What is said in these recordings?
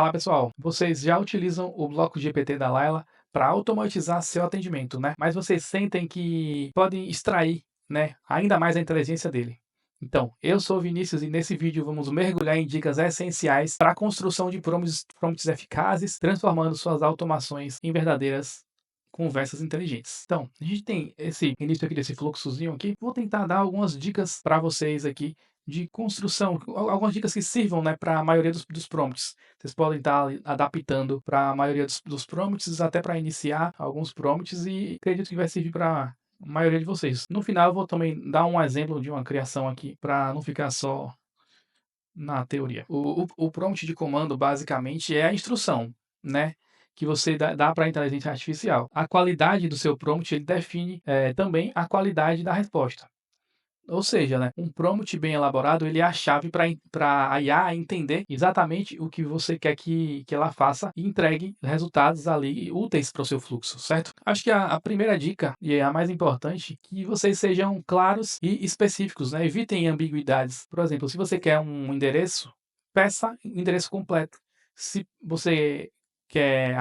Fala pessoal, vocês já utilizam o bloco GPT da Layla para automatizar seu atendimento, né? Mas vocês sentem que podem extrair, né, ainda mais a inteligência dele. Então, eu sou o Vinícius e nesse vídeo vamos mergulhar em dicas essenciais para a construção de prompts eficazes, transformando suas automações em verdadeiras conversas inteligentes. Então, a gente tem esse início aqui desse fluxozinho aqui. Vou tentar dar algumas dicas para vocês aqui de construção, algumas dicas que sirvam, né, para a maioria dos prompts. Vocês podem estar adaptando para a maioria dos prompts, até para iniciar alguns prompts, e acredito que vai servir para a maioria de vocês. No final, eu vou também dar um exemplo de uma criação aqui, para não ficar só na teoria. O prompt de comando, basicamente, é a instrução, né, que você dá para a inteligência artificial. A qualidade do seu prompt, ele define também a qualidade da resposta. Ou seja, né, um prompt bem elaborado, ele é a chave para a IA entender exatamente o que você quer que ela faça e entregue resultados ali úteis para o seu fluxo, certo? Acho que a primeira dica, e é a mais importante, que vocês sejam claros e específicos, né? Evitem ambiguidades. Por exemplo, se você quer um endereço, peça o endereço completo. Se você quer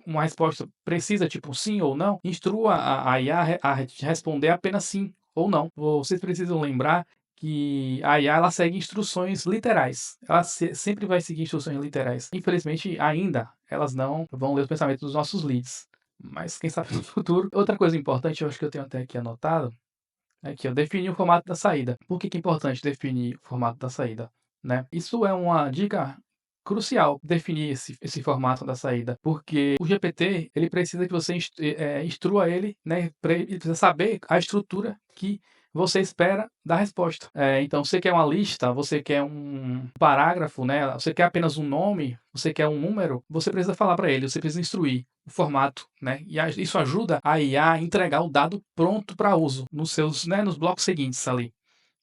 uma resposta precisa, tipo sim ou não, instrua a IA a responder apenas sim ou não. Vocês precisam lembrar que a IA ela segue instruções literais. Ela sempre vai seguir instruções literais. Infelizmente, ainda elas não vão ler os pensamentos dos nossos leads. Mas quem sabe no futuro. Outra coisa importante, eu acho que eu tenho até aqui anotado, é que eu defini o formato da saída. Por que que é importante definir o formato da saída, né? Isso é uma dica crucial, definir esse formato da saída, porque o GPT, ele precisa que você instrua ele, né, ele precisa saber a estrutura que você espera da resposta. Então, você quer uma lista, você quer um parágrafo, né, você quer apenas um nome, você quer um número, você precisa falar para ele, você precisa instruir o formato, né, e isso ajuda a IA a entregar o dado pronto para uso nos seus, né, nos blocos seguintes ali,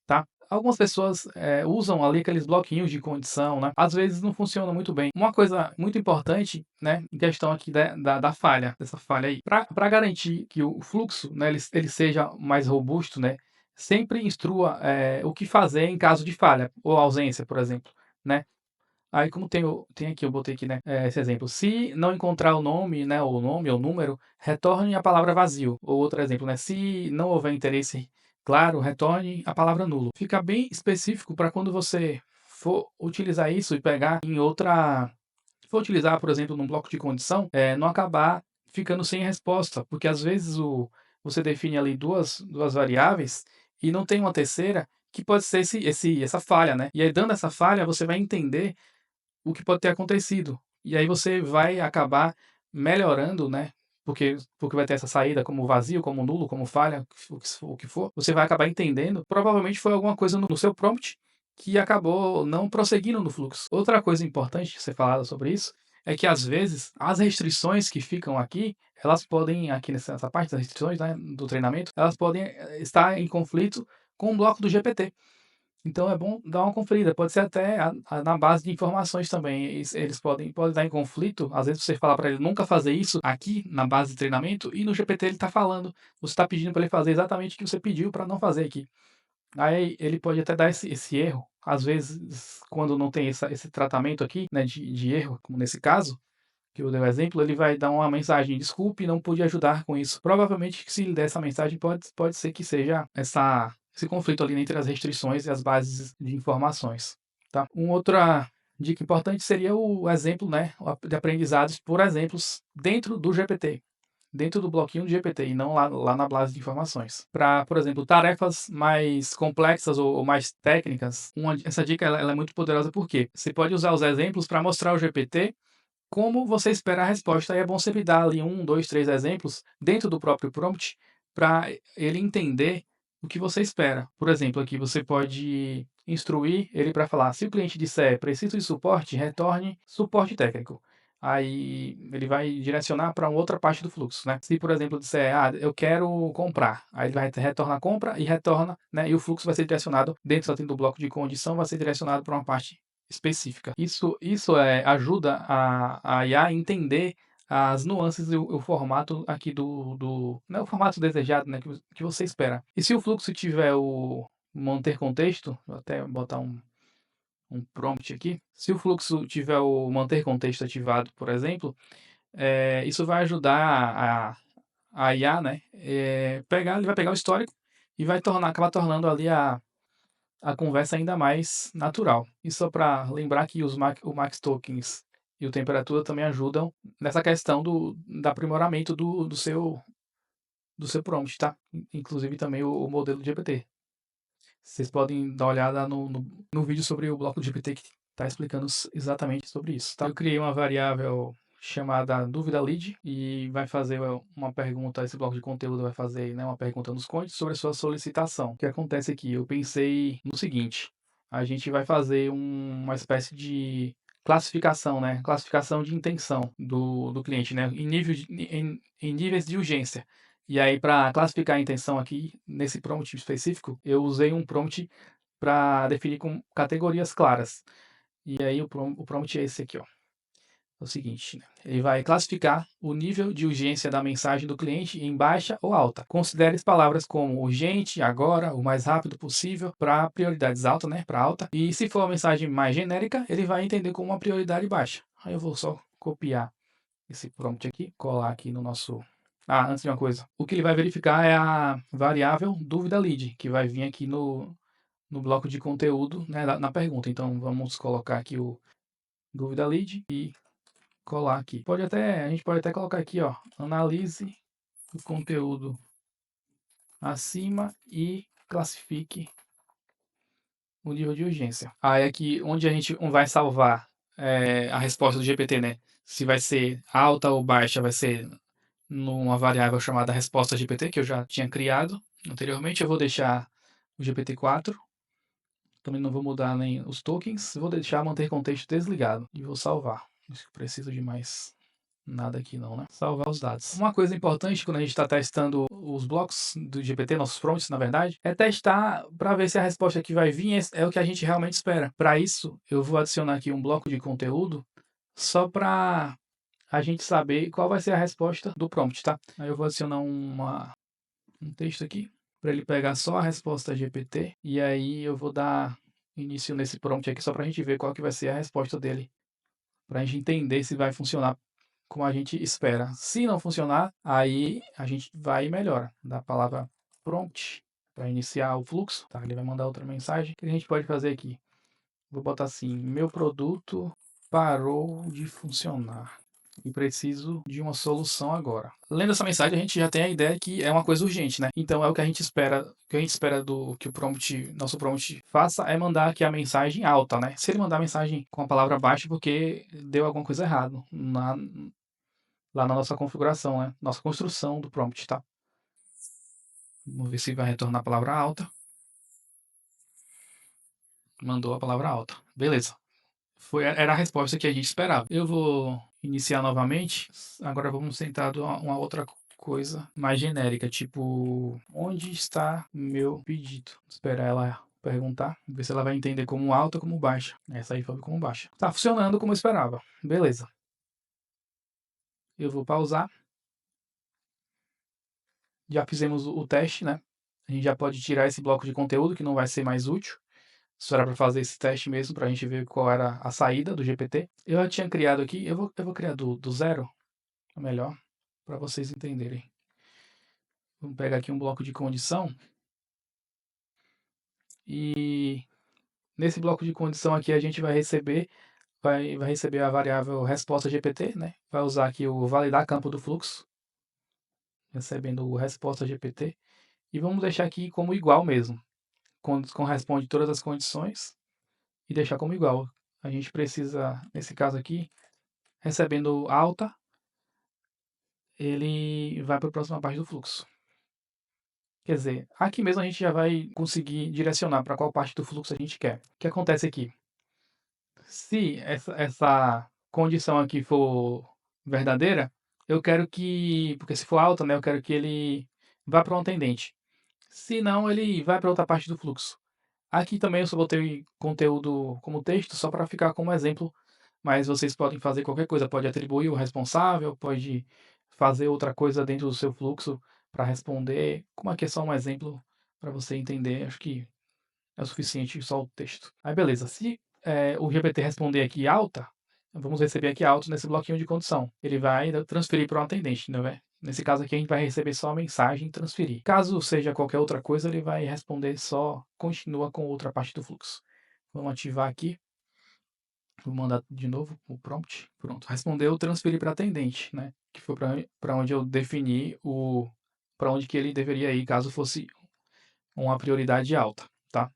tá? Algumas pessoas usam ali aqueles bloquinhos de condição, né? Às vezes não funciona muito bem. Uma coisa muito importante, né, em questão aqui da falha, dessa falha aí, para garantir que o fluxo, né, ele seja mais robusto, né, sempre instrua o que fazer em caso de falha ou ausência, por exemplo, né? Aí como tem aqui, eu botei aqui, né, esse exemplo. Se não encontrar o nome, né, ou nome ou número, retorne a palavra vazio. Ou outro exemplo, né, se não houver interesse claro, retorne a palavra nulo. Fica bem específico para quando você for utilizar isso e pegar em outra, for utilizar, por exemplo, num bloco de condição, não acabar ficando sem resposta, porque às vezes você define ali duas variáveis e não tem uma terceira que pode ser essa falha, né? E aí, dando essa falha, você vai entender o que pode ter acontecido. E aí você vai acabar melhorando, né? Porque vai ter essa saída como vazio, como nulo, como falha, o que for. Você vai acabar entendendo. Provavelmente foi alguma coisa no seu prompt que acabou não prosseguindo no fluxo. Outra coisa importante ser falada sobre isso é que às vezes as restrições que ficam aqui, elas podem, aqui nessa parte das restrições, né, do treinamento, elas podem estar em conflito com o bloco do GPT. Então é bom dar uma conferida, pode ser até na base de informações também, eles podem estar em conflito, às vezes você fala para ele nunca fazer isso aqui na base de treinamento, e no GPT ele está falando, você está pedindo para ele fazer exatamente o que você pediu para não fazer aqui. Aí ele pode até dar esse erro, às vezes quando não tem esse tratamento aqui, né, de erro, como nesse caso, que eu dei o exemplo, ele vai dar uma mensagem: desculpe, não pude ajudar com isso. Provavelmente, se ele der essa mensagem, pode ser que seja esse conflito ali entre as restrições e as bases de informações. Tá? Uma outra dica importante seria o exemplo, né, de aprendizados por exemplos dentro do GPT. Dentro do bloquinho do GPT e não lá na base de informações. Para, por exemplo, tarefas mais complexas ou mais técnicas, essa dica ela é muito poderosa porque você pode usar os exemplos para mostrar ao GPT como você espera a resposta. Aí é bom sempre dar ali 1, 2, 3 exemplos dentro do próprio prompt para ele entender o que você espera. Por exemplo, aqui você pode instruir ele para falar: se o cliente disser preciso de suporte, retorne suporte técnico. Aí ele vai direcionar para uma outra parte do fluxo, né? Se, por exemplo, disser, eu quero comprar, aí ele vai retornar compra e retorna, né? E o fluxo vai ser direcionado dentro do bloco de condição, vai ser direcionado para uma parte específica. Isso ajuda a IA a entender as nuances e o formato aqui não é o formato desejado, né, que você espera. E se o fluxo tiver o manter contexto, vou até botar um prompt aqui. Se o fluxo tiver o manter contexto ativado, por exemplo, isso vai ajudar a IA, né, ele vai pegar o histórico e vai acabar tornando ali a conversa ainda mais natural. E só para lembrar que o Max Tokens e o Temperatura também ajudam nessa questão do aprimoramento do seu prompt, tá? Inclusive também o modelo GPT. Vocês podem dar uma olhada no vídeo sobre o bloco GPT que está explicando exatamente sobre isso, tá? Eu criei uma variável chamada dúvida lead e vai fazer uma pergunta, esse bloco de conteúdo vai fazer, né, uma pergunta nos conte sobre a sua solicitação. O que acontece aqui? Eu pensei no seguinte, a gente vai fazer uma espécie de classificação, né? Classificação de intenção do cliente, né? Em níveis de urgência. E aí, para classificar a intenção aqui, nesse prompt específico, eu usei um prompt para definir com categorias claras. E aí, o prompt é esse aqui, ó. É o seguinte, né? Ele vai classificar o nível de urgência da mensagem do cliente em baixa ou alta. Considere as palavras como urgente, agora, o mais rápido possível, para prioridades altas, né? Para alta. E se for uma mensagem mais genérica, ele vai entender como uma prioridade baixa. Aí eu vou só copiar esse prompt aqui, colar aqui no nosso. Antes de uma coisa. O que ele vai verificar é a variável dúvida lead, que vai vir aqui no bloco de conteúdo, né, na pergunta. Então vamos colocar aqui o dúvida lead e colar aqui. A gente pode até colocar aqui, ó, analise o conteúdo acima e classifique o nível de urgência. Aí aqui onde a gente vai salvar a resposta do GPT, né? Se vai ser alta ou baixa, vai ser numa variável chamada resposta GPT, que eu já tinha criado anteriormente. Eu vou deixar o GPT-4. Também não vou mudar nem os tokens. Vou deixar manter contexto desligado e vou salvar. Não preciso de mais nada aqui não, né? Salvar os dados. Uma coisa importante quando a gente está testando os blocos do GPT, nossos prompts, na verdade, é testar para ver se a resposta que vai vir é o que a gente realmente espera. Para isso, eu vou adicionar aqui um bloco de conteúdo só para a gente saber qual vai ser a resposta do prompt, tá? Aí eu vou adicionar um texto aqui para ele pegar só a resposta GPT e aí eu vou dar início nesse prompt aqui só para a gente ver qual que vai ser a resposta dele, para a gente entender se vai funcionar como a gente espera. Se não funcionar, aí a gente vai e melhora. Da palavra prompt para iniciar o fluxo, tá? Ele vai mandar outra mensagem. O que a gente pode fazer aqui? Vou botar assim: meu produto parou de funcionar e preciso de uma solução agora. Lendo essa mensagem, a gente já tem a ideia que é uma coisa urgente, né? Então é o que a gente espera, do que o prompt, nosso prompt faça é mandar aqui a mensagem alta, né? Se ele mandar a mensagem com a palavra baixa, porque deu alguma coisa errada lá na nossa configuração, né? Nossa construção do prompt, tá? Vamos ver se vai retornar a palavra alta. Mandou a palavra alta. Beleza. Era a resposta que a gente esperava. Eu vou iniciar novamente. Agora vamos tentar uma outra coisa mais genérica, tipo, onde está meu pedido? Esperar ela perguntar, ver se ela vai entender como alta ou como baixa. Essa aí foi como baixa. Tá funcionando como eu esperava. Beleza. Eu vou pausar. Já fizemos o teste, né? A gente já pode tirar esse bloco de conteúdo que não vai ser mais útil. Só era para fazer esse teste mesmo, para a gente ver qual era a saída do GPT. Eu já tinha criado aqui, eu vou criar do zero, melhor, para vocês entenderem. Vamos pegar aqui um bloco de condição. E nesse bloco de condição aqui a gente vai receber a variável resposta GPT, né? Vai usar aqui o validar campo do fluxo, recebendo o resposta GPT. E vamos deixar aqui como igual mesmo. Corresponde todas as condições e deixar como igual. A gente precisa, nesse caso aqui, recebendo alta, ele vai para a próxima parte do fluxo. Quer dizer, aqui mesmo a gente já vai conseguir direcionar para qual parte do fluxo a gente quer. O que acontece aqui? Se essa condição aqui for verdadeira, eu quero que, porque se for alta, né, eu quero que ele vá para um atendente. Se não, ele vai para outra parte do fluxo. Aqui também eu só botei conteúdo como texto, só para ficar como exemplo, mas vocês podem fazer qualquer coisa, pode atribuir o responsável, pode fazer outra coisa dentro do seu fluxo para responder. Como aqui é só um exemplo para você entender, acho que é o suficiente só o texto. Aí beleza, se o GPT responder aqui alta, vamos receber aqui alto nesse bloquinho de condição. Ele vai transferir para um atendente, né? Nesse caso aqui, a gente vai receber só a mensagem e transferir. Caso seja qualquer outra coisa, ele vai responder só continua com outra parte do fluxo. Vamos ativar aqui. Vou mandar de novo o prompt. Pronto, respondeu, transferir para atendente, né? Que foi para onde eu defini para onde que ele deveria ir caso fosse uma prioridade alta, tá?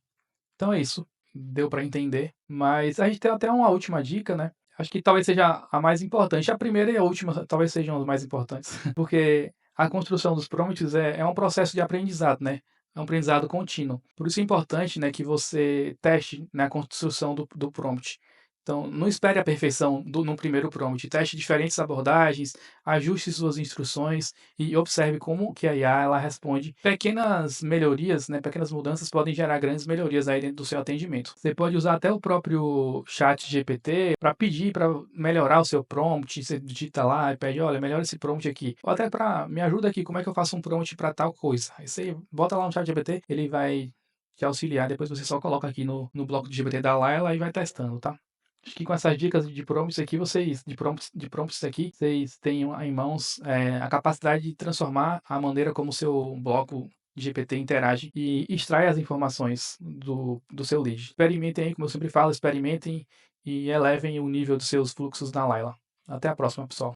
Então é isso, deu para entender. Mas a gente tem até uma última dica, né? Acho que talvez seja a mais importante. A primeira e a última talvez sejam as mais importantes, porque a construção dos prompts é um processo de aprendizado, né? É um aprendizado contínuo. Por isso é importante, né, que você teste na construção do prompt. Então, não espere a perfeição no primeiro prompt. Teste diferentes abordagens, ajuste suas instruções e observe como que a IA ela responde. Pequenas melhorias, né, pequenas mudanças podem gerar grandes melhorias aí dentro do seu atendimento. Você pode usar até o próprio chat GPT para pedir para melhorar o seu prompt. Você digita lá e pede, olha, melhora esse prompt aqui. Ou até para me ajuda aqui, como é que eu faço um prompt para tal coisa. Aí você bota lá no chat GPT, ele vai te auxiliar. Depois você só coloca aqui no bloco de GPT da Laila e vai testando, tá? Acho que com essas dicas de prompts aqui, de prompts aqui, vocês têm em mãos a capacidade de transformar a maneira como o seu bloco GPT interage e extrai as informações do seu lead. Experimentem aí, como eu sempre falo, experimentem e elevem o nível dos seus fluxos na Laila. Até a próxima, pessoal.